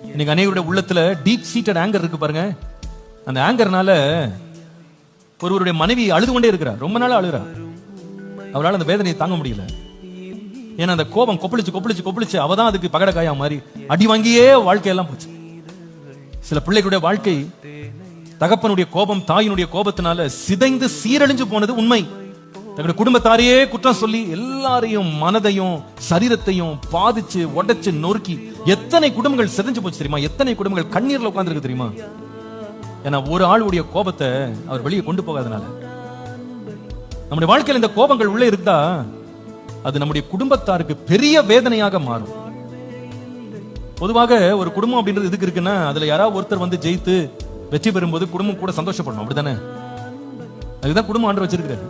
இன்னைக்கு அநேகருடைய உள்ளத்துல டீப் சீட்டட் ஆங்கர் இருக்கு பாருங்க. அந்த ஆங்கர்னால ஒருவருடைய மனைவி அழுது கொண்டே இருக்கிறார், ரொம்ப நாள் அழுகிறா. அவரால் அந்த வேதனையை தாங்க முடியல. ஏன்னா அந்த கோபம் கொப்பளிச்சு கொப்பளிச்சு கொப்பளிச்சு அவதான் அதுக்கு பகடக்காயா மாதிரி அடி வாங்கியே வாழ்க்கையெல்லாம் போச்சு. சில பிள்ளைகளுடைய வாழ்க்கை தகப்பனுடைய கோபம், தாயினுடைய கோபத்தினால சிதைந்து சீரழிஞ்சு போனது உண்மை. தங்களுடைய குடும்பத்தாரையே குற்றம் சொல்லி எல்லாரையும் மனதையும் சரீரத்தையும் பாதிச்சு உடைச்சு நொறுக்கி எத்தனை குடும்பங்கள் சிதைஞ்சு போச்சு தெரியுமா? எத்தனை குடும்பங்கள் கண்ணீர்ல உட்கார்ந்து இருக்கு தெரியுமா? ஏன்னா ஒரு ஆளுடைய கோபத்தை அவர் வெளியே கொண்டு போகாதனால. நம்முடைய வாழ்க்கையில் இந்த கோபங்கள் உள்ளே இருந்தா அது நம்முடைய குடும்பத்தாருக்கு பெரிய வேதனையாக மாறும். பொதுவாக ஒரு குடும்பம் அப்படின்றது எதுக்கு இருக்குன்னா, அதுல யாராவது ஒருத்தர் வந்து ஜெயித்து வெற்றி பெறும்போது குடும்பம் கூட சந்தோஷப்படணும், அப்படித்தானே? அதுதான் குடும்பம் ஆண்டு வச்சிருக்காரு.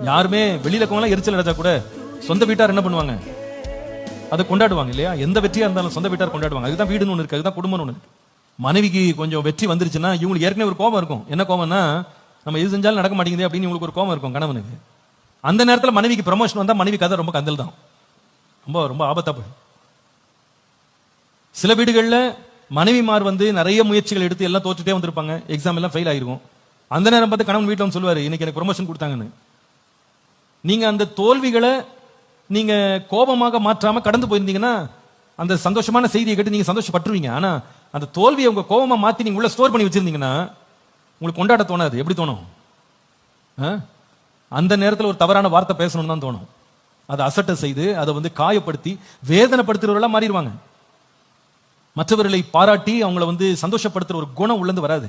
யாருமே வெளியில இருக்கவங்க எரிச்சல் அடைச்சா கூட சொந்த வீட்டார் என்ன பண்ணுவாங்க? அதை கொண்டாடுவாங்க இல்லையா? எந்த வெற்றியா இருந்தாலும் சொந்த வீட்டார் கொண்டாடுவாங்க. அதுதான் வீடுன்னு ஒண்ணு இருக்கு, அதுதான் குடும்பம்னு ஒண்ணு. மனைவிக்கு கொஞ்சம் வெற்றி வந்துருச்சுன்னா இவங்களுக்கு ஏற்கனவே ஒரு கோபம் இருக்கும். என்ன கோபம்னா, நம்ம எது செஞ்சாலும் நடக்க மாட்டேங்குது அப்படின்னு இவங்களுக்கு ஒரு கோபம் இருக்கும் கணவனுக்கு. அந்த நேரத்தில் மனைவிக்கு ப்ரமோஷன் வந்தா மனைவி கதை ரொம்ப கந்தல் தான், ரொம்ப ரொம்ப ஆபத்தா போயிடும். சில வீடுகளில் மனைவிமார் வந்து நிறைய முயற்சிகள் எடுத்து எல்லாம் தோற்றுட்டே வந்திருப்பாங்க, எக்ஸாம் எல்லாம் ஃபெயில் ஆயிருக்கும். அந்த நேரம் பார்த்து கணவன் வீட்டில் வந்து சொல்லுவாரு, இன்னைக்கு எனக்கு ப்ரமோஷன் கொடுத்தாங்கன்னு. நீங்க அந்த தோல்விகளை நீங்க கோபமாக மாற்றாம கடந்து போயிருந்தீங்கன்னா அந்த சந்தோஷமான செய்தியை கேட்டு நீங்க சந்தோஷப்பட்டுருவீங்க. ஆனா அந்த தோல்வியை உங்க கோபமா மாத்தி நீங்க உள்ள ஸ்டோர் பண்ணி வச்சிருந்தீங்கன்னா உங்களுக்கு கொண்டாட தோணாது. எப்படி தோணும்? அந்த நேரத்தில் ஒரு தவறான வார்த்தை பேசணும்னு தான் தோணும். அதை அசட்டை செய்து அதை வந்து காயப்படுத்தி வேதனைப்படுத்துறவர்களா மாறிடுவாங்க. மற்றவர்களை பாராட்டி அவங்களை வந்து சந்தோஷப்படுத்துற ஒரு குணம் உள்ளது வராது.